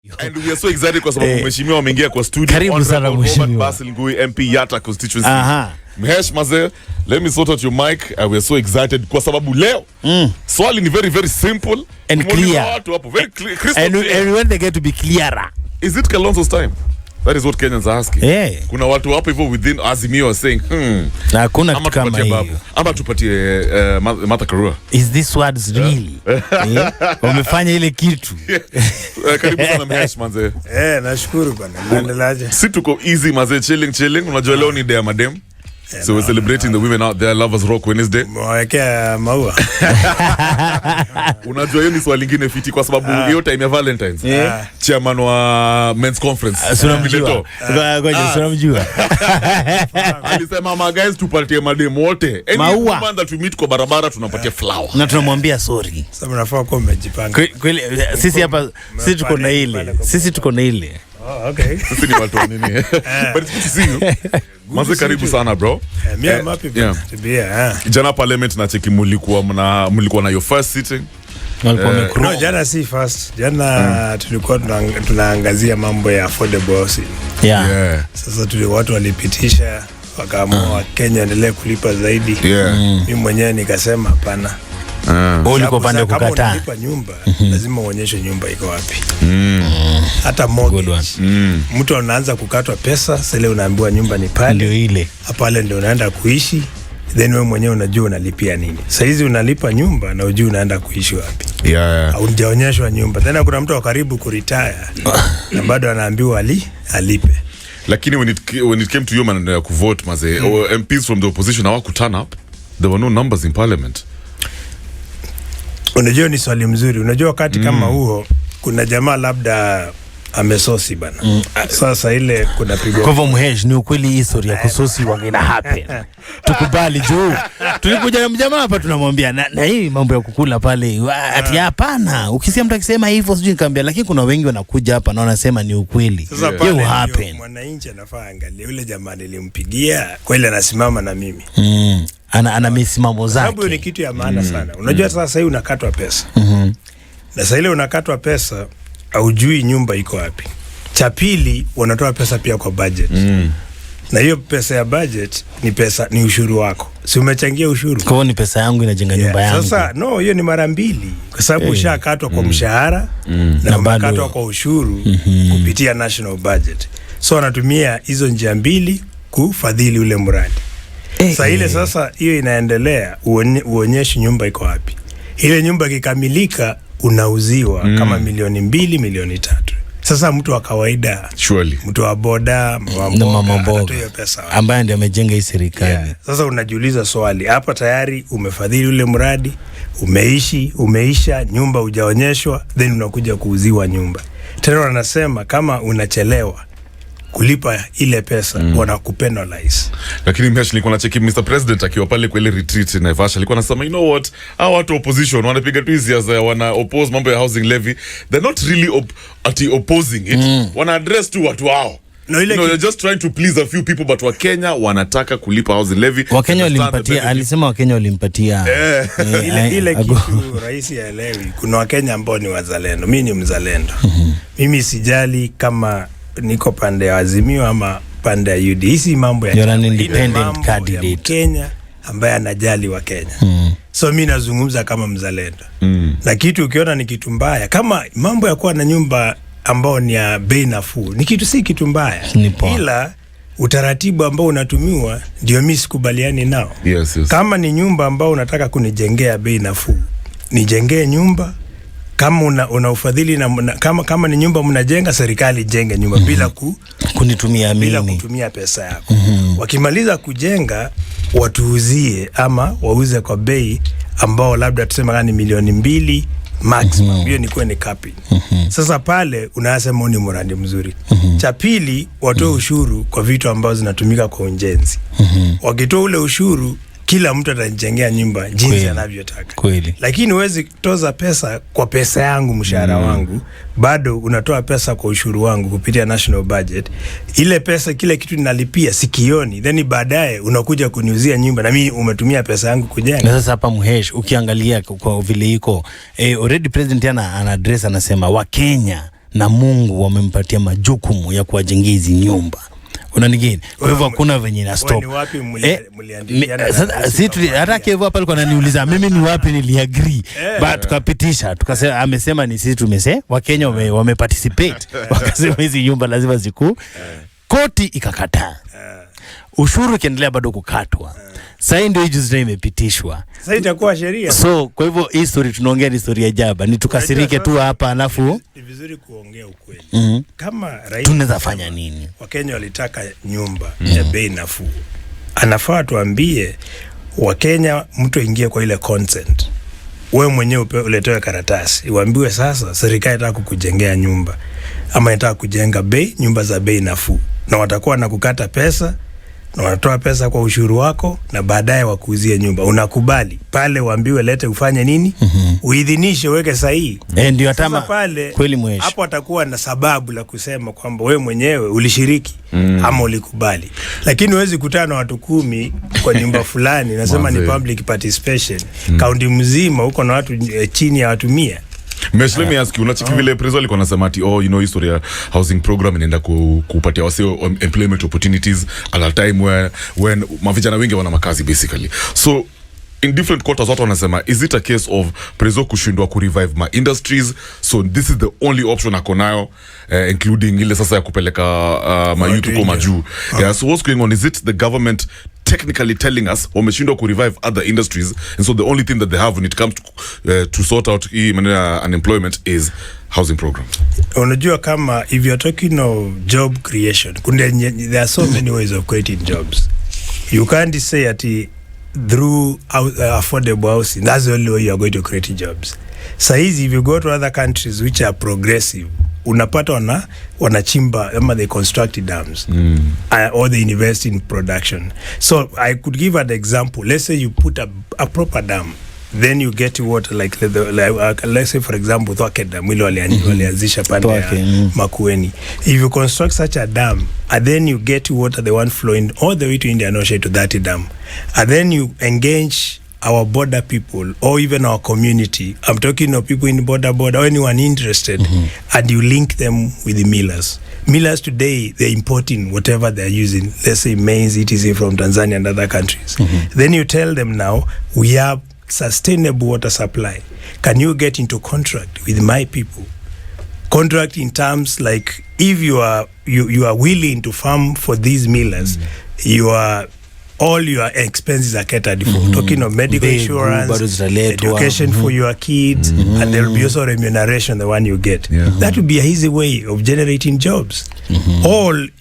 And we are so excited kwa sababu mheshimiwa ameingia kwa studio. Karibu sana mheshimiwa. BASIL MP Yata constituency. Mhesh maze, let me sort out your mic. We are so excited kwa sababu leo swali ni very very simple and clear. Very clear, crystal and clear. we want to get to be clearer. Is it Kalonzo's time? That is what Kenyans are asking. Yeah. Kuna watu hapo hivyo within Azimio are saying, na hakuna kitu kama hiyo. Ama tupatie Martha Karua. Is this words really? Wamefanya ile kitu. Karibu sana Mhesh manze. Nashukuru bwana. Naendeleaje? Si tuko easy maze, chilling. Unajua leo ni day ya madem. So we're celebrating the women out there. Lovers Rock Wednesday. Mwawekea maua. Unajua hiyo ni swali lingine fiti kwa sababu hiyo time ya Valentine's. Chairman wa men's conference. Sunamjua. Sunamjua. Alisema ma guys tupatie madem wote. Any woman that we meet kwa barabara tunapatia flower. Na tunamwambia sorry. Sasa mnafaa kuwa mmejipanga. Kweli sisi hapa sisi tuko na ile. Sisi tuko na ile. Oh, okay. Sisi ni watu nini? But it's good to see you. Maze karibu sana bro. Mimi am happy to be here. Jana parliament na cheki mulikuwa na your first sitting. No, jana si first. Jana tulikuwa tunaangazia mambo ya affordable housing. Yeah. Sasa watu walipitisha wakaamua Kenya endelee kulipa zaidi. Mimi mwenyewe nikasema hapana. Uliko pande kukataa. Kama unalipa nyumba, lazima uonyeshe nyumba iko wapi. Hata mortgage. Mtu anaanza kukatwa pesa, sasa ile unaambiwa nyumba ni pale. Ndio ile. Pale ndio unaenda kuishi, then wewe mwenyewe unajua unalipia nini. Sasa hizi unalipa nyumba na unajua unaenda kuishi wapi. Au hujaonyeshwa nyumba. Tena kuna mtu karibu kuretire na bado anaambiwa alipe. Lakini when it came to human kuvote maze, MPs from the opposition hawaku turn up. There were no numbers in parliament. Unajua ni swali mzuri. Unajua wakati kama huo kuna jamaa labda amesosi bana. Sasa ile kuna pigo. Kwa hivyo Mhesh, ni ukweli history ya kusosi wangena happen. Tukubali juu. Tulikuja na mjamaa hapa tunamwambia na hii mambo ya kukula pale ati hapana. Ukisikia mtu akisema hivyo sijui nikamwambia, lakini kuna wengi wanakuja hapa na wanasema ni ukweli. Sasa pale happen. Mwananchi anafaa angalia yule jamaa nilimpigia kweli anasimama na mimi. Ana misimamo zake. Sababu ni kitu ya maana sana. Unajua sasa hii unakatwa pesa. Na sasa ile unakatwa pesa haujui nyumba iko wapi. Cha pili wanatoa pesa pia kwa budget. Na hiyo pesa ya budget ni ushuru wako. Si umechangia ushuru. Kwa hiyo ni pesa yangu inajenga nyumba yangu. Sasa no, hiyo ni mara mbili kwa sababu ushakatwa kwa mshahara na umekatwa kwa ushuru kupitia national budget. So wanatumia hizo njia mbili kufadhili ule mradi. Sasa hiyo inaendelea, uonyeshe nyumba iko wapi. Ile nyumba ikikamilika unauziwa kama milioni 2, milioni 3. Sasa mtu wa kawaida, surely mtu wa boda, mama mboga ambaye ndiye amejenga hii serikali. Sasa unajiuliza swali, hapa tayari umefadhili ule mradi, umeisha, nyumba hujaonyeshwa, then unakuja kuuziwa nyumba. Tena wanasema kama unachelewa kulipa ile pesa wanakupenalize. Lakini Mhesh, nilikuwa nacheki Mr. President akiwa pale kwa ile retreat in Naivasha, alikuwa anasema you know what, hao watu opposition wanapiga tu hizi za wana oppose mambo ya housing levy, they're not really opposing it, wana address tu watu wao. No, you're just trying to please a few people, but Wakenya wanataka kulipa housing levy. Wakenya walimpatia, alisema Wakenya walimpatia. Ile kitu rais haelewi. Kuna Wakenya ambao ni wazalendo. Mimi ni mzalendo. Mimi sijali kama niko pande ya Azimio ama pande ya UD. Hizi mambo ya you're an independent candidate. Kenya ambaye anajali wa Kenya. So mimi nazungumza kama mzalendo. Na kitu ukiona ni kitu mbaya, kama mambo ya kuwa na nyumba ambao ni ya bei nafuu, ni kitu si kitu mbaya. Ila utaratibu ambao unatumiwa ndio mimi sikubaliani nao. Yes. Kama ni nyumba ambao unataka kunijengea bei nafuu, nijengee nyumba. Kama una ufadhili na kama ni nyumba mnajenga, serikali jenge nyumba bila kunitumia mimi, bila kutumia pesa yako. Wakimaliza kujenga watuuzie ama wauze kwa bei ambao labda tuseme gani milioni 2 maximum. Hiyo ni kwenye capping. Sasa pale unasema ni mradi mzuri. Cha pili, watoe ushuru kwa vitu ambao zinatumika kwa ujenzi. Wakitoa ule ushuru, kila mtu atajengea nyumba jinsi anavyotaka. Lakini huwezi toza pesa kwa pesa yangu, mshahara wangu, bado unatoa pesa kwa ushuru wangu kupitia national budget. Ile pesa kile kitu ninalipia sikioni, then baadaye unakuja kuniuzia nyumba na mimi umetumia pesa yangu kujenga. Na sasa hapa Mhesh, ukiangalia kwa vile iko already president ana address anasema Wakenya na Mungu wamempatia majukumu ya kuwajengea hizi nyumba. Unanigeni? Kwa hivyo hakuna venye na stop. Ni wapi mliandikiana? Hata Kevo hapa alikuwa ananiuliza mimi ni wapi niliagree. But tukapitisha, tukasema amesema ni sisi tumesema Wakenya wameparticipate. Wakasema hizi nyumba lazima ziku. Koti ikakataa. Ushuru kiendelea bado kukatwa. Sasa ndio hiyo zile imepitishwa. Sasa itakuwa sheria. So kwa hivyo hii story tunaongea ni story ya jaba. Ni tukasirike tu hapa alafu ni vizuri kuongea ukweli. Kama Raila tunaweza fanya nini? Wakenya walitaka nyumba ya bei nafuu. Anafaa tuambie Wakenya mtu aingie kwa ile consent. Wewe mwenyewe uletewe karatasi. Uambiwe sasa serikali inataka kukujengea nyumba ama inataka kujenga nyumba za bei nafuu. Na watakuwa na kukata pesa na wanatoa pesa kwa ushuru wako na baadaye wakuuzie nyumba. Unakubali pale uambiwe lete ufanye nini? Uidhinishe, weke sahihi. Ndio atama pale kweli mweshi. Hapo atakuwa na sababu la kusema kwamba wewe mwenyewe ulishiriki ama ulikubali. Lakini huwezi kutana na watu 10 kwa nyumba fulani nasema ni public participation. Kaunti mzima huko na watu chini ya watu 100. Mesh, let me ask you, unachiki vile prezo alikuwa anasema ati history ya housing program inaenda kupatia wasio employment opportunities at a time when mavijana wengi wana makazi basically. So in different quarters watu wanasema is it a case of prezo kushindwa revive my industries, so this is the only option akonayo, including ile sasa ya kupeleka mayutu kwa majuu. Yeah, so what's going on? Is it the government technically telling us wameshindwa revive other industries, and so the only thing that they have when it comes to sort out unemployment is housing program? Unajua kama if you're talking of job creation, there are so many ways of creating jobs. You can't say that through affordable housing that's the only way you are going to create jobs. Saizi if you go to other countries which are progressive, unapata wanachimba ama they construct dams or they invest in production. So I could give an example. Let's say you put a proper dam, then you get water like let's say for example Thwake Dam ile walianzisha pande ya Makueni. If you construct such a dam and then you get water the one flowing all the way to Indian Ocean to that dam, and then you engage our border people or even our community, I'm talking of people in border or anyone interested, and you link them with the millers. Millers today, they're importing whatever they're using, let's say maize, etc. from Tanzania and other countries. Then you tell them now, we have sustainable water supply. Can you get into contract with my people? Contract in terms like if you are willing to farm for these millers, all your expenses are catered for. Talking of medical insurance, education for your kids, and there will be also remuneration, the one you get. That would be an easy way of generating jobs.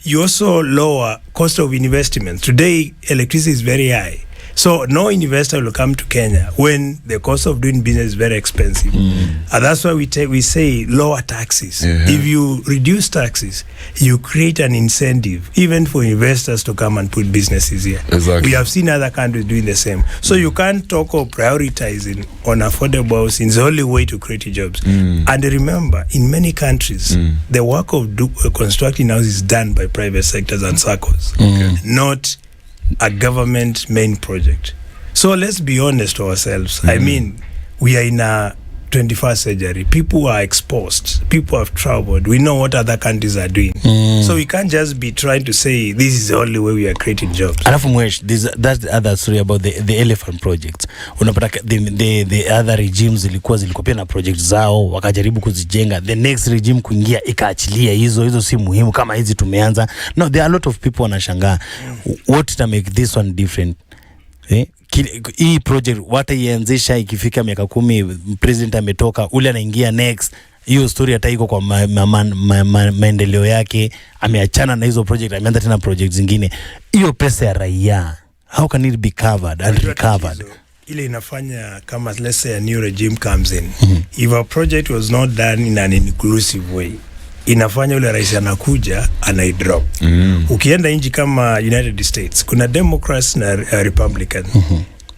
You also lower cost of investment. Today, electricity is very high. So no investor will come to Kenya when the cost of doing business is very expensive. And that's why we say lower taxes. If you reduce taxes, you create an incentive even for investors to come and put businesses here. Exactly. We have seen other countries doing the same. So you can't talk of prioritizing on affordable housing. It's the only way to create jobs. And remember, in many countries, the work of constructing houses is done by private sectors and circles, not a government main project. So let's be honest to ourselves. I mean, we are in a 21st century. People are exposed. People have traveled. We know what other countries are doing. So we can't just be trying to say this is the only way we are creating jobs. Alafu mwesh, that's the other story about the elephant projects. Unapata the other regimes zilikuwa pia na project zao wakajaribu kuzijenga. The next regime kuingia ikaachilia hizo si muhimu kama hizi tumeanza. No, there are a lot of people wanashangaa what to make this one different. Hii project wataianzisha ikifika miaka 10 president ametoka ule anaingia next, hiyo story hata iko kwa maendeleo yake, ameachana na hizo project, ameanza tena project zingine. Hiyo pesa ya raia, how can it be covered and recovered? Ile inafanya kama let's say a new regime comes in, if a project was not done in an inclusive way, inafanya ule rais anakuja anaidrop. Ukienda nchi kama United States kuna Democrats na Republican.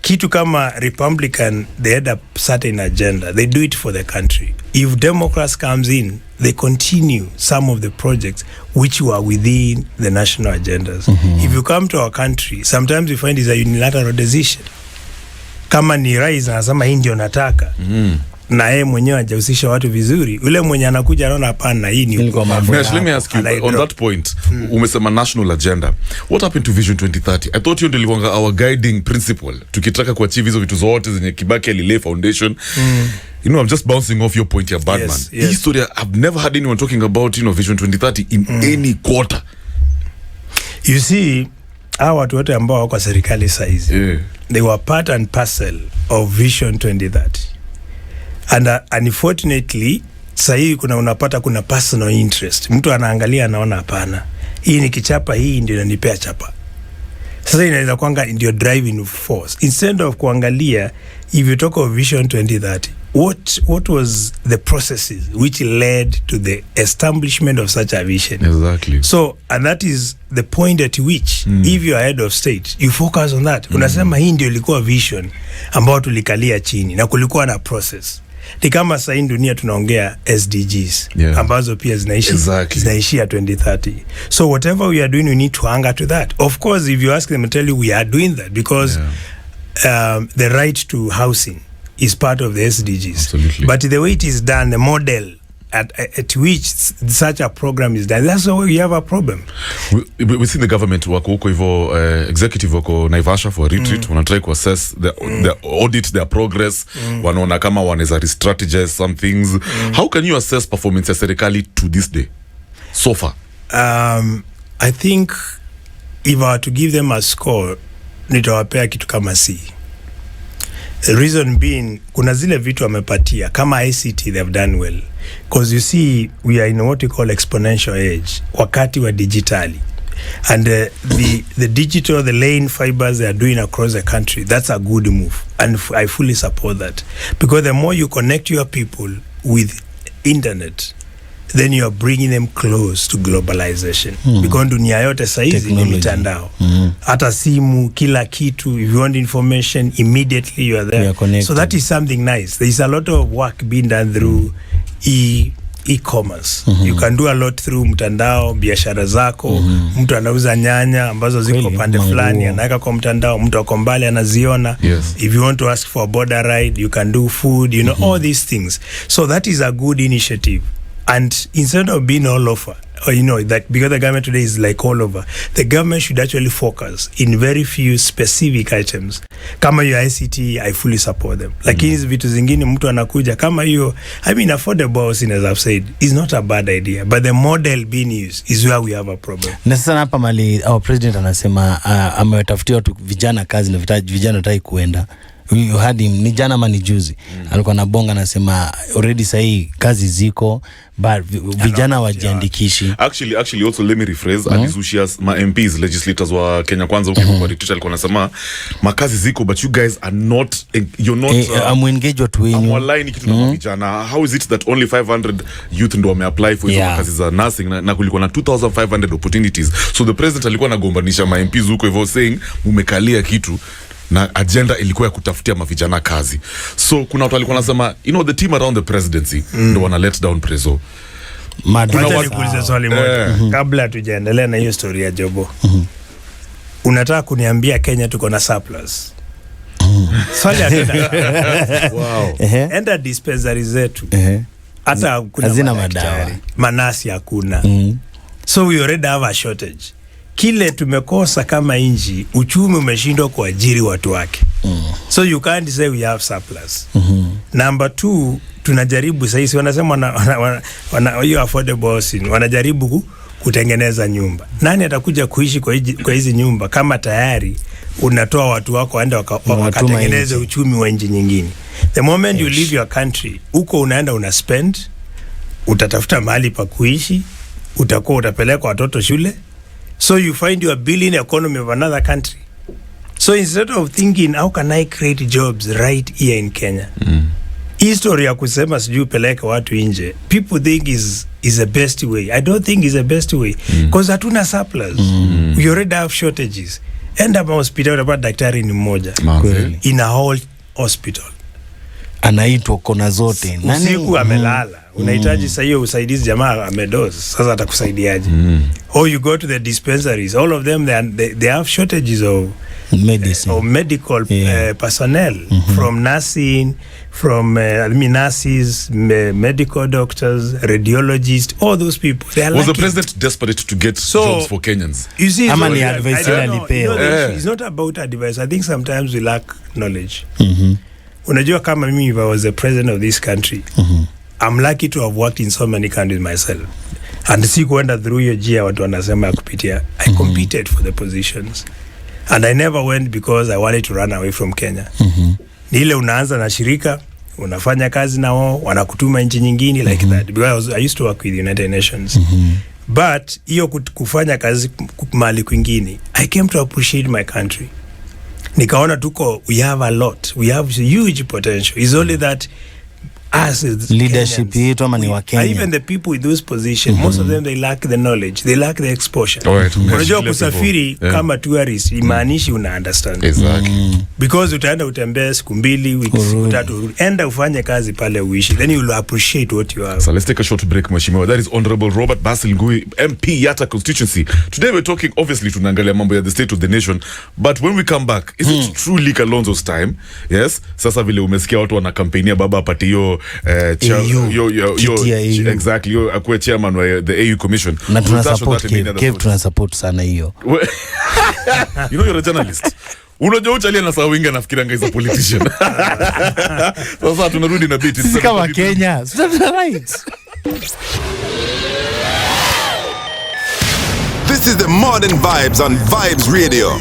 Kitu kama Republican, they had a certain agenda, they do it for the country. If Democrats comes in, they continue some of the projects which were within the national agendas. If you come to our country, sometimes you find it's a unilateral decision. Kama ni rais anasema hii ndio nataka, na yeye mwenyewe hajahusisha watu vizuri, ule mwenye anakuja anaona hapana, hii ni let me ask you on that point. Umesema national agenda, what happened to Vision 2030? I thought hiyo ndio ilikuwa our guiding principle tukitaka kuachieve hizo vitu zote zenye Kibaki alilay foundation. You know, I'm just bouncing off your point here, Badman. Yes. History, I've never heard anyone talking about, you know, Vision 2030 in any quarter. You see, hawa watu wote ambao wako serikali saizi, they were part and parcel of Vision 2030. And unfortunately, sahi unapata kuna personal interest. Mtu anaangalia anaona hapana, hii ni kichapa, hii ndio inanipea chapa. Sasa inaweza kuanga ndio driving force. Instead of kuangalia, if you talk of Vision 2030, what was the processes which led to the establishment of such a vision? Exactly. So, and that is the point at which if you are head of state, you focus on that. Unasema hii ndio ilikuwa vision ambao tulikalia chini na kulikuwa na process. Ni kama sasa hii dunia tunaongea SDGs ambazo pia zinaishia 2030. So whatever we are doing, we need to hang to that. Of course, if you ask them, tell you we are doing that because the right to housing is part of the SDGs. Absolutely. But the way it is done, the model at which such a program is done, that's why we have a problem. We see the government wako huko hivyo, executive wako Naivasha for a retreat, wana try to assess the audit their progress, wanaona kama wanaweza re-strategize some things. How can you assess performance ya serikali to this day so far? I think if I were to give them a score, nitawapea kitu kama C. The reason being, kuna zile vitu wamepatia kama ICT, they have done well, because you see we are in what we call exponential age, wakati wa digitali, and the digital, the laying fibers they are doing across the country, that's a good move, and I fully support that, because the more you connect your people with internet, then you are bringing them close to globalization. Because dunia yote saizi ni mitandao. Hata simu, kila kitu, if you want information, immediately you are there. So that is something nice. There is a lot of work being done through e-commerce. You can do a lot through mtandao, biashara zako, mtu anauza nyanya ambazo ziko pande fulani, anaweka kwa mtandao, mtu ako mbali anaziona. If you want to ask for a border ride, you can do food, you know, all these things. So that is a good initiative. And instead of being all over, or you know, that because the government today is like all over, the government should actually focus in very few specific items. Kama your ICT, I fully support them. Lakini hizi vitu zingine mtu anakuja kama hiyo, I mean, affordable housing, as I've said, is not a bad idea, but the model being used is where we have a problem. Na sasa hapa mali our president anasema amewatafutia watu vijana kazi na vijana wataki kuenda. You had him ni jana mani juzi alikuwa na bonga anasema already sahi kazi ziko but vijana wajiandikishi. Actually also let me rephrase, alizushia ma MPs legislators wa Kenya Kwanza huko kwa retreat, alikuwa anasema makazi ziko but you guys are not, you're not engage watu wenyu online kitu na vijana. How is it that only 500 youth ndo wameapply for hizo kazi za nursing na kulikuwa na 2500 opportunities? So the president alikuwa anagombanisha ma MPs huko hivyo saying mumekalia kitu na agenda ilikuwa ya kutafutia mavijana kazi. So kuna watu walikuwa wanasema, you know, the team around the presidency ndo wana let down Prezo. Kuna watu kuuliza swali moja kabla tujaendelea na hiyo story ya Jobo. Unataka kuniambia Kenya tuko na surplus? Swali atenda. Wow. Enda dispensary zetu. Hata kuna hazina madawa. Manasi hakuna. So we already have a shortage. Kile tumekosa kama inji, uchumi umeshindwa kuajiri watu wake. So you can't say we have surplus. Number 2, tunajaribu sasa, wanasema hiyo affordable housing, wanajaribu kutengeneza nyumba. Nani atakuja kuishi kwa hizi nyumba kama tayari unatoa watu wako waende wakatengeneze uchumi wa nchi nyingine? The moment you leave your country, uko unaenda una spend, utatafuta mahali pa kuishi, utakuwa utapeleka watoto shule. So you find you are building economy of another country. So instead of thinking how can I create jobs right here in Kenya, history ya kusema sijui peleka watu nje, people think is the best way. I don't think is the best way, because hatuna surplus. We already have shortages. Enda hospital utapata daktari ni mmoja in a whole hospital, anaitwa kona zote, usiku amelala. Unahitaji sasa hiyo usaidizi, jamaa amedoze, sasa atakusaidiaje? Or you go to the dispensaries, all of them they have shortages of medicine or medical personnel, from nursing, from nurses, medical doctors, radiologists, all those people. They are Was the lucky. president desperate to get jobs for Kenyans? You see, Ama so ni I advice don't ile know. alipewa. It's not about advice. I think sometimes we lack knowledge. Unajua kama mimi, if I was the president of this country, I'm lucky to have worked in so many countries myself. And si kuenda through your jia watu wanasema ya kupitia. I competed for the positions. And I never went because I wanted to run away from Kenya. Ni ile unaanza na shirika, unafanya kazi na wao, wanakutuma nchi nyingine like that. Because I used to work with the United Nations. But hiyo kufanya kazi mahali kwingine, I came to appreciate my country. Nikaona we have a lot. We have huge potential. It's only that us as leadership yetu ama ni wa Kenya. Even the people in those positions, most of them, they lack the knowledge, they lack the exposure. Unajua kusafiri kama tourist imaanishi una understand. Exactly. Because utaenda utembea siku 2 wiki 3, enda ufanye kazi pale uishi, then you will appreciate what you have. So let's take a short break, Mheshimiwa. That is Honorable Robert Basil Ngui, MP Yata constituency. Today we're talking, obviously, tunaangalia mambo ya the state of the nation, but when we come back, is it truly Kalonzo's time? Yes. Sasa vile umesikia watu wana kampenia baba apate hiyo exactly, akuwe chairman wa the AU commission. Na tunasupport sana hiyo. You know, you're a journalist. Unajua uchalia na sawinga nafikiranga is a politician. Sasa tunarudi na beat. Sisi kama Kenya. Right. This is the modern vibes on Vibes Radio.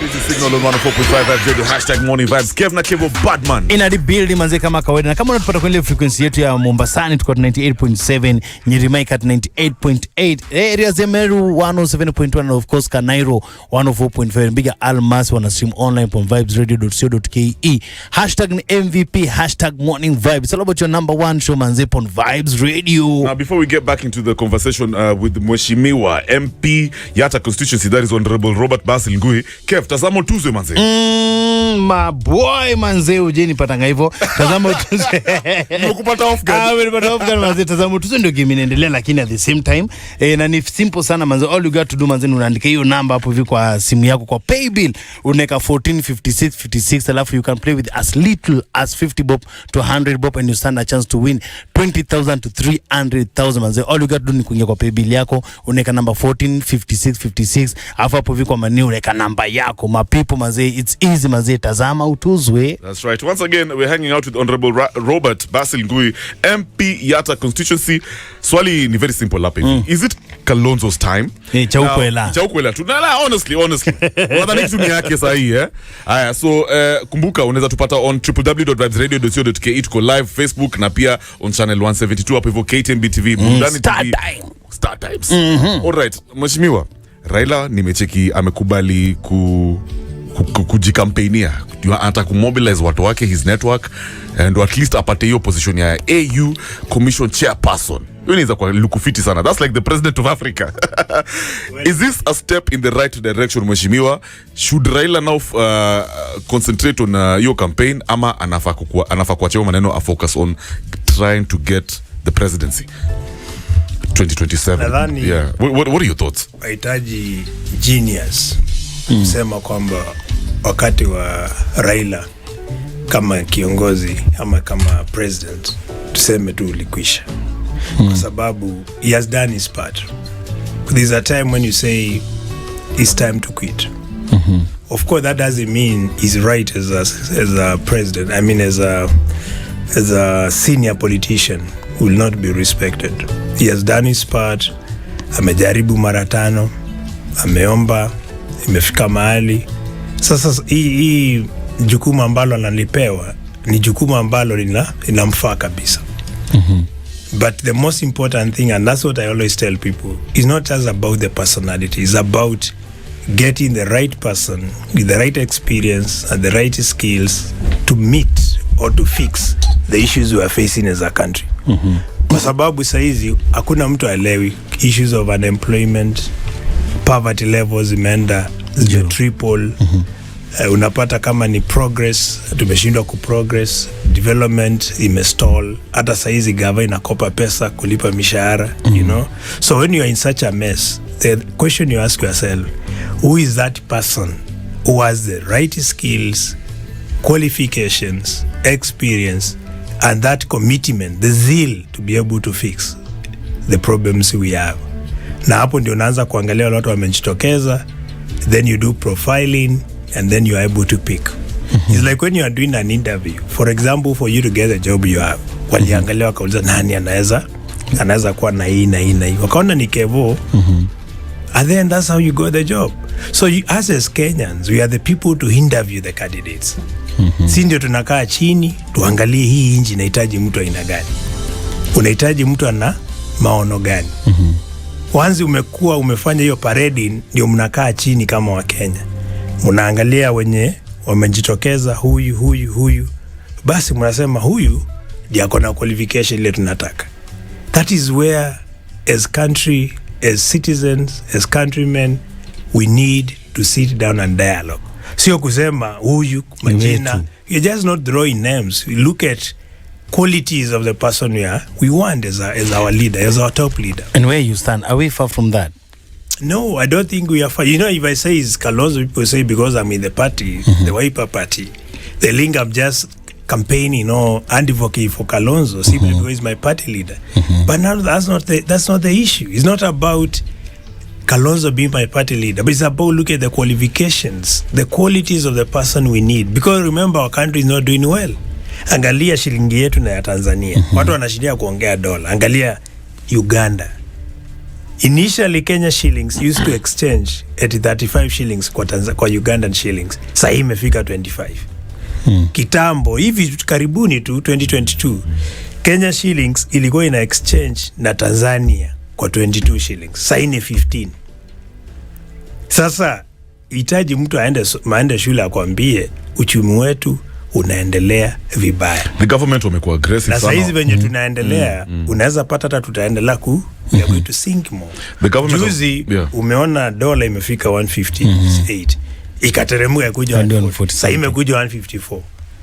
This is Signal on 104.5 Vibes Radio, #morning vibes. Kev na Kevo Badman. Ina rebuild manze kama kawaida. Na kama unatupata kwenye frequency yetu ya Mombasa tuko 98.7, Nyeri at 98.8, areas ya Meru 107.1, and of course Nairo 104.5. Bigger Almas wana stream online from vibesradio.co.ke. #ni MVP, #morning vibes. It's all about your number one show manze on Vibes Radio. Now before we get back into the conversation with Mheshimiwa MP Yata constituency, that is Honorable Robert Basil Ngui. Kev, tazamo Tuesday manze. My boy manze, ujeni patanga hivyo. Tazamo Tuesday. Nimekupata off guard. Nimepata off guard manze. Tazamo Tuesday ndio game inaendelea, lakini at the same time na ni simple sana manze. All you got to do manze, unaandika hiyo namba hapo hivi kwa simu yako kwa paybill, unaweka 145656, alafu you can play with as little as 50 bob to 100 bob and you stand a chance to win 20,000 to 300,000 manze. All you got to do ni kuingia kwa paybill yako, unaweka namba 145656, alafu hapo hivi kwa mani unaweka namba yako. Mapipo manze, it's easy manze, tazama utuzwe. That's right. Once again, we're hanging out with Honorable Robert Basil Ngui, MP Yata constituency. Swali ni very simple hapa hivi. Is it Kalonzo's time? Chaukwela. Chaukwela. Tunala honestly. Wadhani kitu ni yake sahi Aya, so kumbuka unaweza tupata on www.vibesradio.co.ke, tuko live Facebook na pia on channel 172 hapo hivyo KTMB TV, Burudani TV. Star Times. All right, Mheshimiwa Raila nimecheki amekubali kujikampainia, anataka kumobilize watu wake, his network, and at least apate hiyo position ya AU commission chairperson. Hiyo inaweza kwa lukufiti sana. That's like the president of Africa. Is this a step in the right direction, Mheshimiwa? Should Raila now concentrate on your campaign, ama anafaa kuacha maneno a focus on trying to get the presidency 2027? Yeah. What are your thoughts? Wahitaji genius kusema kwamba wakati wa Raila kama kiongozi ama kama president tuseme tu ulikwisha, kwa sababu he has done his part. There's a time when you say it's time to quit. Of course that doesn't mean he's right as a president. I mean as a senior politician will not be respected. He has done his part. Amejaribu mara 5, ameomba, imefika mahali. Sasa hii jukumu ambalo analipewa ni jukumu ambalo linamfaa kabisa. But the most important thing, and that's what I always tell people, is not just about the personality. It's about getting the right person with the right experience and the right skills to meet or to fix the issues we are facing as a country. Kwa sababu saizi hakuna mtu aelewi issues of unemployment, poverty levels imeenda triple. Unapata kama ni progress, tumeshindwa kuprogress, development imestall. Hata saizi gava inakopa pesa kulipa mishahara, you know. So when you are in such a mess, the question you ask yourself, who is that person who has the right skills, qualifications, experience, and that commitment, the zeal to be able to fix the problems we have. Na hapo ndio unaanza kuangalia watu wamejitokeza, then you do profiling, and then you are able to pick. It's like when you are doing an interview. For example, for you to get the job you have, waliangalia wakauliza nani anaweza kuwa na hii na hii na hii. Wakaona ni Kevo, and then that's how you got the job. So you, as Kenyans, we are the people to interview the candidates. Si ndio tunakaa chini, tuangalie hii inji inahitaji mtu aina gani. Unahitaji mtu ana maono gani. Wanzi umefanya hiyo parade, ndio mnakaa chini kama wa Kenya. Mnaangalia wenye wamejitokeza huyu. Basi mnasema huyu ndiye akona qualification ile tunataka. That is where as country, as citizens, as countrymen, we need to sit down and dialogue. Sio kusema huyu majina. You're just not throwing names. We look at qualities of the person we want as our leader, as our top leader. And where you stand, are we far from that? No, I don't think we are far. You know, if I say it's Kalonzo, people say because I'm in the party, the Wiper party, they link up just campaigning or advocating for Kalonzo simply because he's my party leader. But now that's not the issue. It's not about Kalonzo being my party leader, but it's about look at the qualifications, the qualities of the person we need. Because remember, our country is not doing well. Angalia shilingi yetu na ya Tanzania. Watu wanashindia kuongea dola. Angalia Uganda. Initially, Kenya shillings used to exchange at 35 shillings kwa Ugandan shillings. Sasa imefika 25. Kitambo, hivi karibuni tu 2022, Kenya shillings ilikuwa ina exchange na Tanzania kwa 22 shillings. Sasa ni 15. Sasa itaji mtu aende shule akwambie uchumi wetu unaendelea vibaya. The government wamekuwa aggressive sana. Na saizi venye tunaendelea, unaweza pata hata tutaendelea we are going to sink more. The government Juzi, umeona dola imefika 158. Ikateremuka kuja 140. Sasa imekuja 154.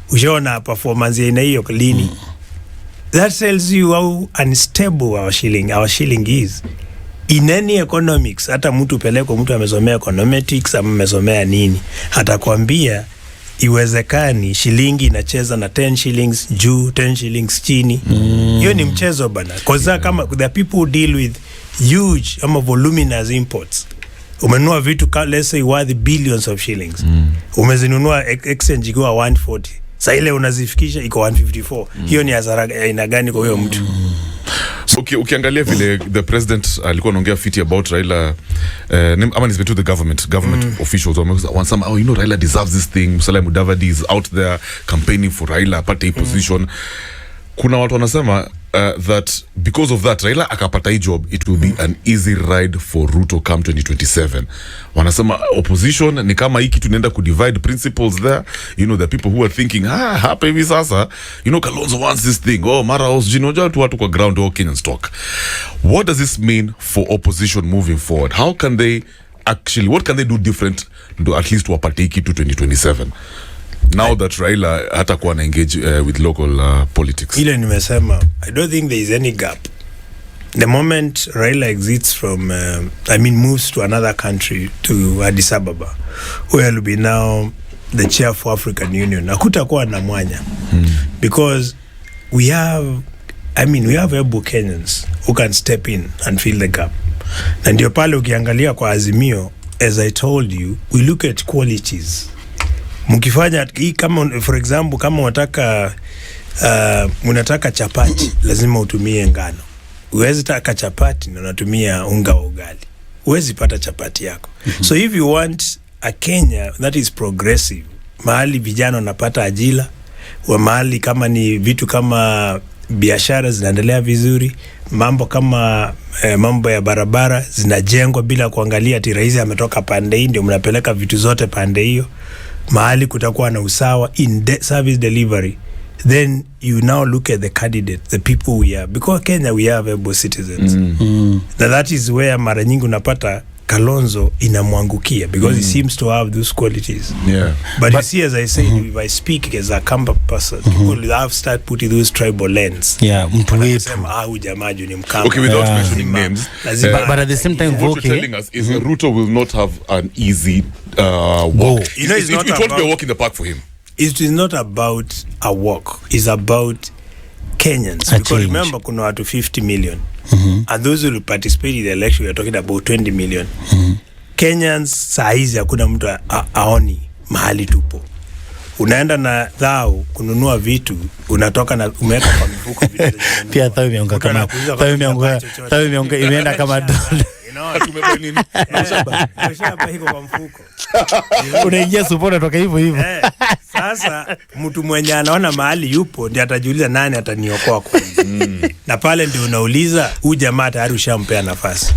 Ushaona performance ina hiyo lini? That tells you how unstable our shilling is. In any economics, hata mtu amesomea econometrics ama amesomea nini, atakwambia iwezekani shilingi inacheza na 10 shillings juu, 10 shillings chini. Hiyo ni mchezo bana. Kwa kama the people who deal with huge ama voluminous imports, umenunua vitu let's say worth billions of shillings, umezinunua exchange ikiwa 140, sasa ile unazifikisha iko 154. Hiyo ni hasara aina gani kwa huyo mtu? So ukiangalia vile the president alikuwa anaongea fiti about Raila, ama niseme to the government officials wanasema, you know, Raila deserves this thing. Musalia Mudavadi is out there campaigning for Raila apate hii position. Kuna watu wanasema that because of that Raila akapata hii job, it will be an easy ride for Ruto come 2027. Wanasema opposition ni kama hii kitu inaenda kudivide principles there. You know, the people who are thinking hapa hivi sasa, you know, Kalonzo wants this thing, mara usijinoja watu kwa ground Kenyans talk. What does this mean for opposition moving forward? What can they do different to at least wapate hii kitu 2027? Now that Raila hatakuwa na engage with local politics. Ile nimesema, I don't think there is any gap. The moment Raila exits from, moves to another country, to Addis Ababa, where will be now the chair for African Union, hakutakuwa na mwanya. Because we have able Kenyans who can step in and fill the gap. Na ndio pale ukiangalia kwa Azimio, as I told you, we look at qualities. Mkifanya hii kama for example kama unataka chapati, lazima utumie ngano. Uwezi taka chapati na unatumia unga wa ugali, uwezi pata chapati yako. So if you want a Kenya that is progressive, mahali vijana wanapata ajira, wa mahali kama ni vitu kama biashara zinaendelea vizuri, mambo kama mambo ya barabara zinajengwa bila kuangalia ati rais ametoka pande hii ndio mnapeleka vitu zote pande hiyo, mahali kutakuwa na usawa in service delivery, then you now look at the candidate, the people we have, because Kenya we have able citizens. That is where mara nyingi unapata Kalonzo inamwangukia because he seems to have those qualities. Yeah. But you see, as I say, if I speak as a Kamba person, people have start putting those tribal lens. Yeah, mtu wetu. Huyu jamaa ni Mkamba. Okay, without mentioning names. But at the same time, What you're telling us is Ruto will not have an easy walk. You know, it won't be a walk in the park for him. It is not about a walk. It's about Kenyans. Because remember, kuna watu 50 million. And those who will participate in the election, we're talking about 20 million. Kenyans, saa hizi hakuna mtu aoni mahali tupo. Unaenda na dhao kununua vitu, unatoka na umeweka kwa mifuko vitu. Pia thao imeonga kama imeenda kama dola. Tumebeba nini? Shamba hiko kwa mfuko. Unaingia supona toka hivyo. Sasa mtu mwenye anaona mahali yupo ndiye atajiuliza nani ataniokoa kwanza. Na pale ndio unauliza huyu jamaa tayari ushampea nafasi.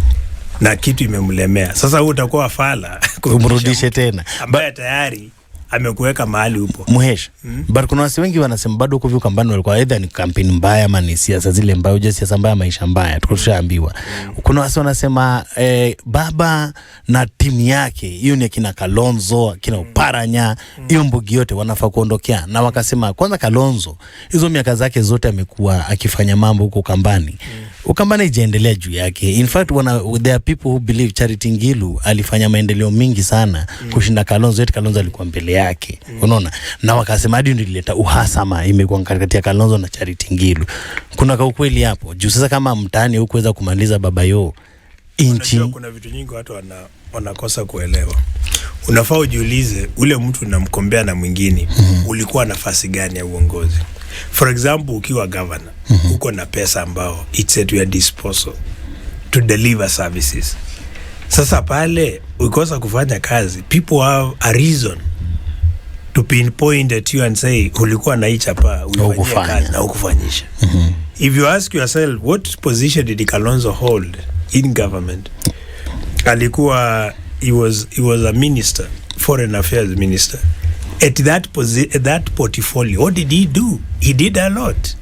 Na kitu imemlemea. Sasa huyu utakuwa fala kumrudishe tena. Ambaye tayari amekuweka mahali upo. Muhesh. But kuna wasi wengi wanasema bado huko kambani walikuwa either ni kampeni mbaya ama ni siasa zile mbaya, uje siasa mbaya maisha mbaya tukushaambiwa. Kuna wasi wanasema baba na timu yake hiyo ni kina Kalonzo, kina Uparanya, hiyo mbugi yote wanafaa kuondokea. Na wakasema kwanza Kalonzo hizo miaka zake zote amekuwa akifanya mambo huko kambani. Ukambani ijaendelea juu yake. In fact there are people who believe Charity Ngilu alifanya maendeleo mingi sana kushinda Kalonzo, eti Kalonzo alikuwa mbele yake. Unaona? Na wakasema hadi ndio ilileta uhasama imekuwa kati ya Kalonzo na Charity Ngilu. Kuna ka ukweli hapo. Juu sasa kama mtaani hukuweza kumaliza baba yo inchi. Kuna vitu nyingi watu wanakosa kuelewa. Unafaa ujiulize ule mtu unamkombea na mwingine ulikuwa nafasi gani ya uongozi. For example, ukiwa governor, uko na pesa ambao it's at your disposal to deliver services. Sasa pale ukikosa kufanya kazi, people have a reason to pinpoint at you and say ulikuwa na hicha pa ulifanyia kazi na ukufanyisha. If you ask yourself what position did Kalonzo hold in government, alikuwa he was a minister, foreign affairs minister. At that portfolio, what did he do? He did a lot.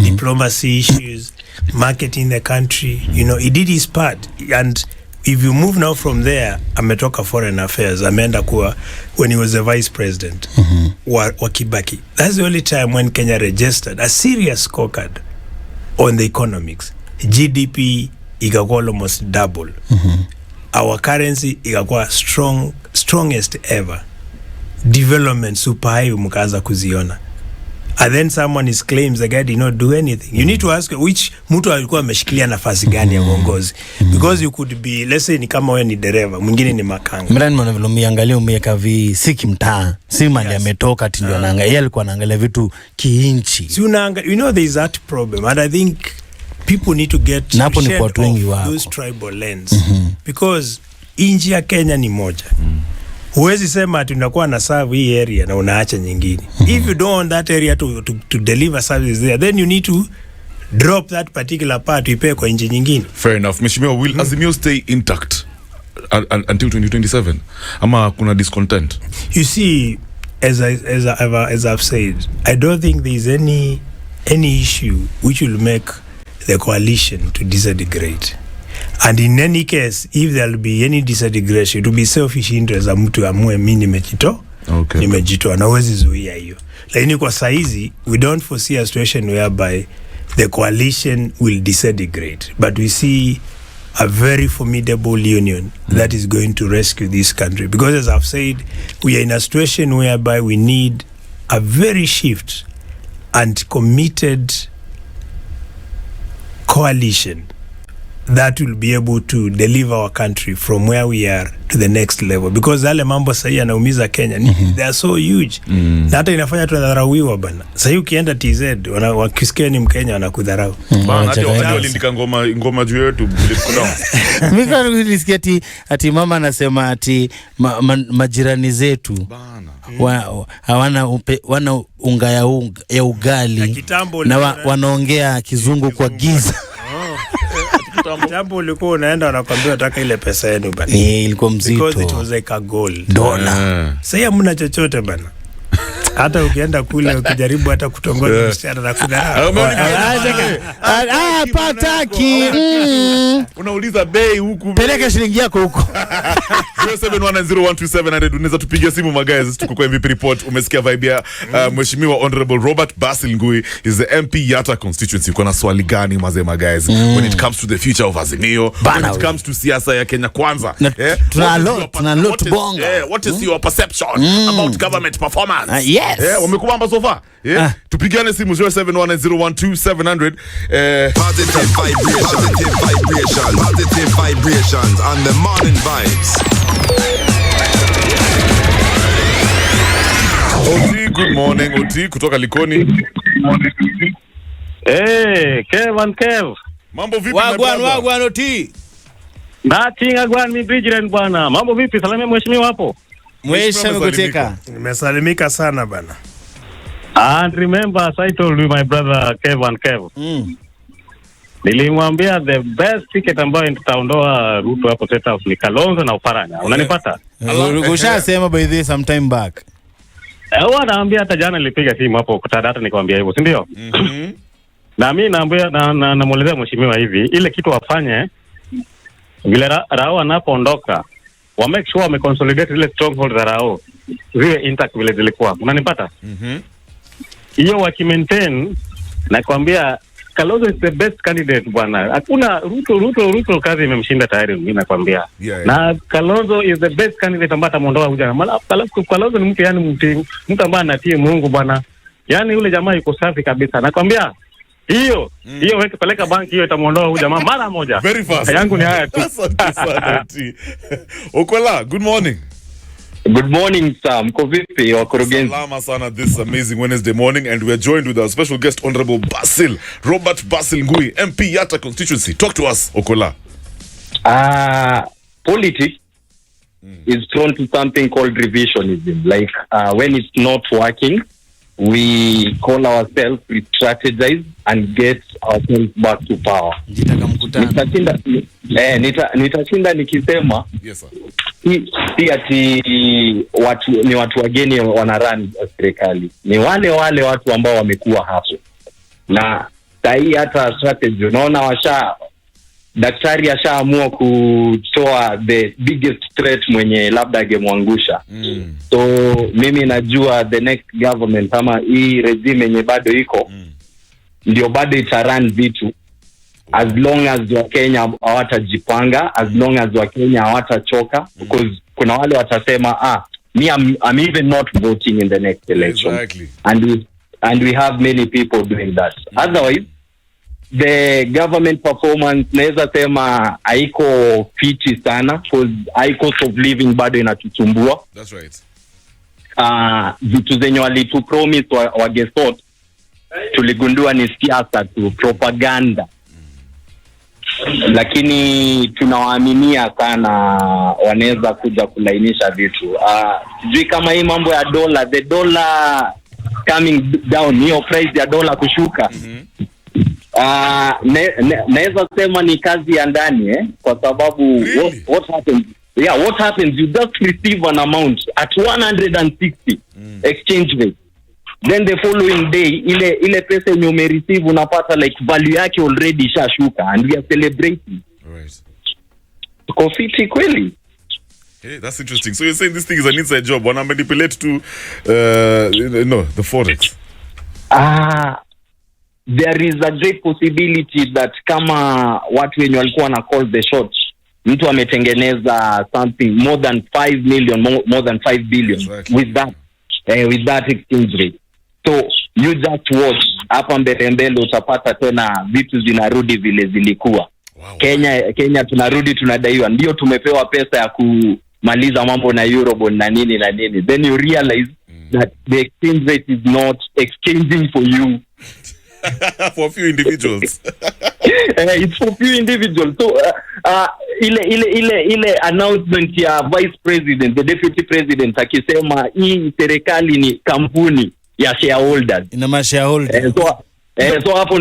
Diplomacy issues, marketing the country, you know, he did his part. And if you move now from there, ametoka foreign affairs, ameenda kuwa when he was the vice president wa Kibaki. That's the only time when Kenya registered a serious scorecard on the economics. GDP ikakuwa almost double. Our currency ikakuwa strongest ever. Development super high mkaanza kuziona. And then someone claims the guy did not do anything. You need to ask which mtu alikuwa ameshikilia nafasi gani ya uongozi. Because you could be, let's say ni kama wewe ni dereva, mwingine ni makanga. Mrani mwanavilo angalia umeweka si kimtaa, si mali ametoka ati ndio anaangalia. Yeye alikuwa anaangalia vitu kiinchi. Si unaangalia, you know there is that problem. And I think people need to get shed off those tribal lens. Because inchi ya Kenya ni moja. Huwezi sema ati unakuwa na serve hii area na unaacha nyingine. If you don't want that area to deliver services there, then you need to drop that particular part uipe kwa nchi nyingine. Fair enough. Mheshimiwa, will Azimio stay intact until 2027? Ama kuna discontent? You see, as I've said, I don't think there is any issue which will make the coalition to disintegrate. And in any case, if there will be any disintegration, it will be selfish interest za mtu amue mimi nimejitoa na huwezi zuia hiyo. Lakini kwa saizi we don't foresee a situation whereby the coalition will disintegrate, but we see a very formidable union that is going to rescue this country, because as I've said, we are in a situation whereby we need a very shift and committed coalition that will be able to deliver our country from where we are to the next level, because yale mambo sahi yanaumiza Kenya they are so huge na hata inafanya tunadharauiwa bana. Sahi ukienda TZ wakisikia ni Mkenya wanakudharau bana. Hata walindika ngoma juu yetu mimi nilisikia ati mama anasema ati majirani zetu bana wana unga ya ugali na wanaongea kizungu kwa giza. Jambo ulikuwa unaenda wanakuambia nataka ile pesa yenu bana. Ilikuwa mzito. Because it was like a gold. Dola. Sasa hamna chochote bana. Hata ukienda kule ukijaribu hata kutongoza msichana na kuna pataki. Unauliza bei huku. Peleka shilingi yako huko. 0710127127 unaweza tupigia simu guys, tuko kwa MVP report. Umesikia vibe ya mheshimiwa Honorable Robert Basil Ngui is the MP Yata constituency. Kuna swali gani mazema guys when it comes to the future of Azimio, when it comes to siasa ya Kenya kwanza? Tuna lot bonga. What is your perception about government performance? Yes. Wamekubamba so far. Tupigiane simu 0710127127. Positive vibrations on the morning vibes. Oti, good morning. Oti kutoka Likoni. Kev. Mambo vipi? Wagwan Oti. Natinga gwan mi Bridget bwana. Mambo vipi? Salamia mheshimiwa hapo. Mheshimiwa Goteka. Nimesalimika sana bana. And remember, as I told you, my brother Kev. Nilimwambia the best ticket ambayo nitaondoa Ruto hapo State House ni Kalonzo na Uparanya. Unanipata? Ushasema by this some time back. Wanaambia hata jana nilipiga simu hapo kutadata nikwambia hivyo, si ndio? Na mimi naambia namuelezea mheshimiwa hivi, ile kitu wafanye vile Rao anapoondoka, wa make sure wame consolidate ile stronghold za Rao ziwe intact vile zilikuwa. Unanipata? Hiyo waki-maintain, nakwambia Kalonzo is the best candidate bwana. Hakuna Ruto kazi imemshinda tayari, mimi nakwambia. Na Kalonzo is the best candidate ambaye atamuondoa huyu jamaa. Alafu Kalonzo ni mtu yani mtu ambaye anatii Mungu bwana. Yani yule jamaa yuko safi kabisa. Nakwambia hiyo weke peleka banki hiyo itamuondoa huyu jamaa mara moja. Very fast. Yangu ni haya tu. Okola, good morning. Good morning, sir. Mko vipi wakurugenzi? Salama sana this amazing Wednesday morning, and we are joined with our special guest Honorable Robert Basil Ngui, MP Yata constituency. Talk to us, Okola. Politics is prone to something called revisionism. Like when it's not working, we call ourselves, we strategize and get ourselves back to power. Nitashinda nikisema yes, sir. Si ati watu wageni wanarun serikali. Ni wale watu ambao wamekuwa hapo. Na sahi hata strategy unaona daktari ashaamua kutoa the biggest threat mwenye labda angemwangusha. So mimi najua the next government ama hii regime yenye bado iko ndio bado itarun vitu as long as wa Kenya hawatajipanga, as long as wa Kenya hawatachoka, because kuna wale watasema I'm even not voting in the next election. Exactly. And we have many people doing that. Otherwise the government performance naweza sema haiko fiti sana, because high cost of living bado inatusumbua. That's right. Vitu zenye walitu promise wagesort tuligundua ni siasa tu, propaganda. Lakini tunawaaminia sana wanaweza kuja kulainisha vitu. Sijui kama hii mambo ya the dollar coming down, hiyo price ya dola kushuka. Naweza sema ni kazi ya ndani kwa sababu really? What happens you just receive an amount at 160 exchange rate, then the following day ile pesa yenye umereceive unapata like value yake already shashuka, and we are celebrating. Right. Kofiti kweli. Hey, that's interesting. So you're saying this thing is an inside job, wanna manipulate to the forex? There is a great possibility that kama watu wenye walikuwa na call the shots, mtu ametengeneza something more than 5 million, more than 5 billion exactly. with that exchange rate. So you just watch hapa mbele utapata tena vitu zinarudi vile zilikuwa. Wow. Kenya tunarudi tunadaiwa, ndio tumepewa pesa ya kumaliza mambo na Eurobond na nini, then you realize that the exchange rate is not exchanging for you. For a few individuals. It's for few individuals. So ile announcement ya vice president, the deputy president akisema hii serikali ni kampuni ya shareholders. Ina shareholders. So hapo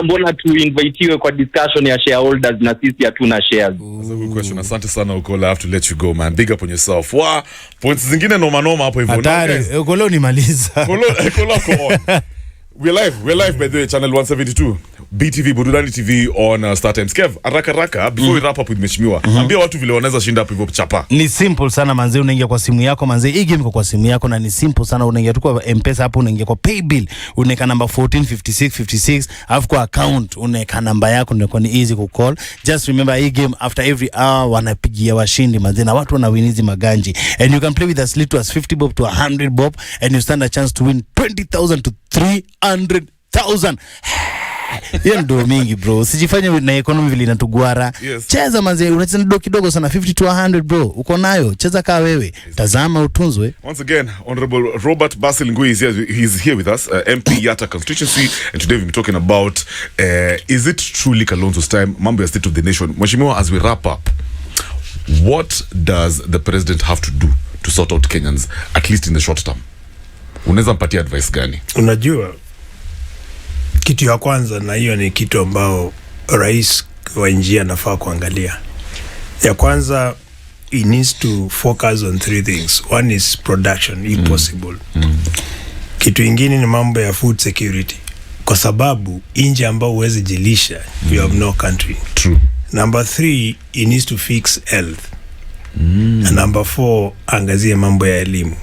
mbona tu inviteiwe kwa discussion ya shareholders na sisi hatuna shares. That's a good question. Asante sana Ukola. I have to let you go, man. Big up on yourself. Points zingine noma hapo hivyo. Hatari. Ukola nimaliza. Ukola go on. We're live by the way, channel 172 BTV Burudani TV on Star Times. Kev, haraka before we wrap up with Mheshimiwa, ambia watu vile wanaweza shinda hapo hivyo chapa. Ni simple sana manze, unaingia kwa simu yako manze, hii game iko kwa simu yako na ni simple sana, unaingia tu kwa M-Pesa hapo, unaingia kwa pay bill, unaweka number 145656, alafu kwa account unaweka namba yako, ndio ni easy ku call. Just remember hii game after every hour wanapigia washindi manze, na watu wanawinizi maganji, and you can play with as little as 50 bob to 100 bob and you stand a chance to win 20,000 to 300,000. Hiyo ndo mingi bro, usijifanye na economy vile inatugwara. Yes. Cheza manze, unacheza ndo kidogo sana, 50 to 100 bro, uko nayo, cheza kaa wewe, tazama utunzwe. Once again, Honorable Robert Basil Ngui is here, he's here with us, MP Yata constituency, and today we've been talking about is it truly Kalonzo's time, mambo ya state of the nation. Mheshimiwa, as we wrap up, what does the president have to do to sort out Kenyans, at least in the short term? Unaweza mpatia advice gani? Unajua kitu ya kwanza, na hiyo ni kitu ambao rais wa nchi anafaa kuangalia. Ya kwanza, he needs to focus on 3 things. One is production, if possible. Kitu ingine ni mambo ya food security, kwa sababu nchi ambao huwezi jilisha, you have no country. True. Number 3, he needs to fix health. And number 4, angazie mambo ya elimu.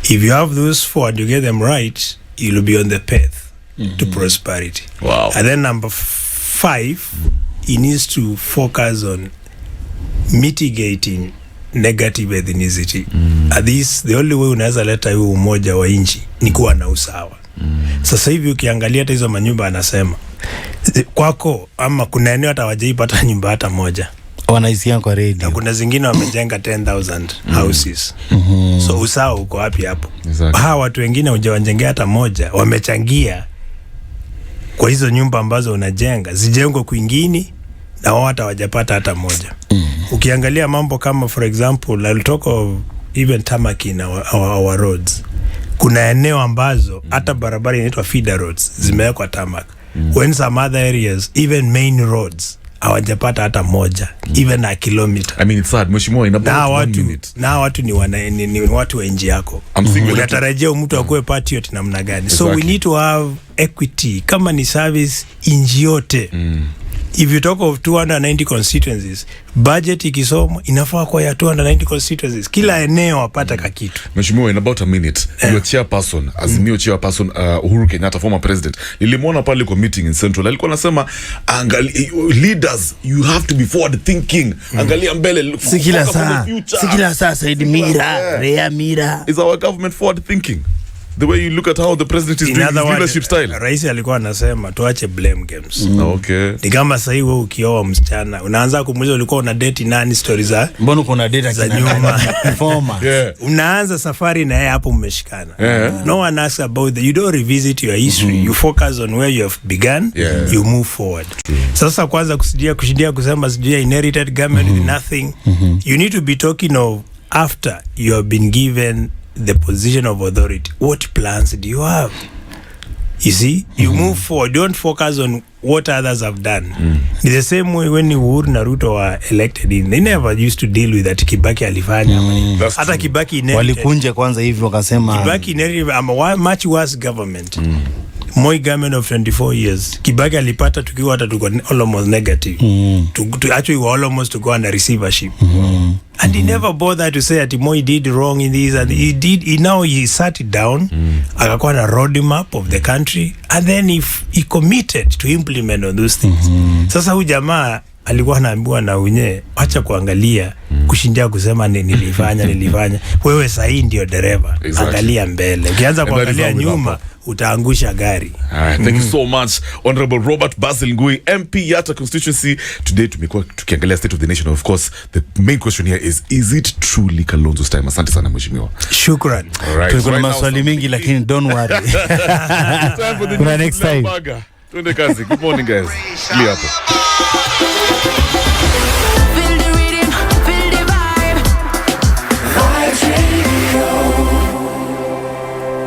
If you have those 4 and you get them right, you'll be on the path to prosperity. Wow. And then number 5, he needs to focus on mitigating negative ethnicity. At this, the only way unaweza leta hiyo umoja wa nchi ni kuwa na usawa. Sasa hivi ukiangalia hata hizo manyumba anasema kwako, ama kuna eneo hata hawajaipata nyumba hata moja, Wanaisikia kwa radio. na kuna zingine wamejenga 10,000 houses. So usawa uko wapi hapo? Exactly. Hawa watu wengine hujawajengea hata moja, wamechangia kwa hizo nyumba ambazo unajenga zijengwe kwingine, na wao hata wajapata hata moja. Ukiangalia mambo kama for example, I'll talk of even tarmac in our roads. Kuna eneo ambazo hata barabara inaitwa feeder roads zimewekwa tarmac. When some other areas, even main roads, hawajapata hata moja, even a kilometer. I mean, it's sad. Mheshimiwa, in about 1 minute. Na watu ni watu wa nchi yako. Unatarajia mtu akuwe patriot namna gani? So we need to have equity kama ni service nchi yote. If you talk of 290 constituencies, budget ikisomwa inafaa kwa ya 290 constituencies. Kila eneo wapata kakitu. Mheshimiwa, in about a minute, your chairperson, Azimio chairperson, Uhuru Kenyatta, former president, nilimwona pale kwa meeting in Central, alikuwa anasema leaders, you have to be forward thinking. Angalia mbele. Sikila saa Said Mira, Rea Mira. Is our government forward thinking? The way you look at how the president is doing his leadership style. Rais alikuwa anasema tuache blame games. Okay. Ni kama sasa hivi ukioa msichana unaanza kumuuliza ulikuwa una date nani, stories za Mbona uko na data za nyuma. performer? Yeah. Unaanza safari na yeye hapo mmeshikana. No one asks about you don't revisit your history. You focus on where you have begun. You move forward. Sasa kwanza kushindia kusema sijui inherited government with nothing. You need to be talking of after you have been given the position of authority. What plans do you have? You see, you move forward. Don't focus on what others have done. The same way when Uhuru na Ruto were elected in, they never used to deal with that Kibaki alifanya. Hata Kibaki inherited. Walikunja kwanza hivi wakasema Kibaki inherited a much worse government. Moi government of 24 years. Kibaki alipata tukiwa hata tuko almost negative. Actually we were almost to go under receivership. And he never bothered to say that Moi did wrong in this, and he sat it down, akakuwa na roadmap of the country, and then he committed to implement on those things. Sasa huyu jamaa alikuwa anaambiwa na unye, acha kuangalia kushindia kusema nilifanya. Wewe sahi ndio dereva. Exactly. Angalia mbele. Ukianza kuangalia nyuma utaangusha gari. Thank you so much, Honorable Robert Basil Ngui, MP Yata constituency. Today tumekuwa tukiangalia state of the nation. Of course, the main question here is it truly Kalonzo's time? Asante sana Mheshimiwa. Shukran. Tulikuwa na maswali mingi lakini don't worry. Kuna next time. Tuende kazi. Good morning guys. Clear hapo.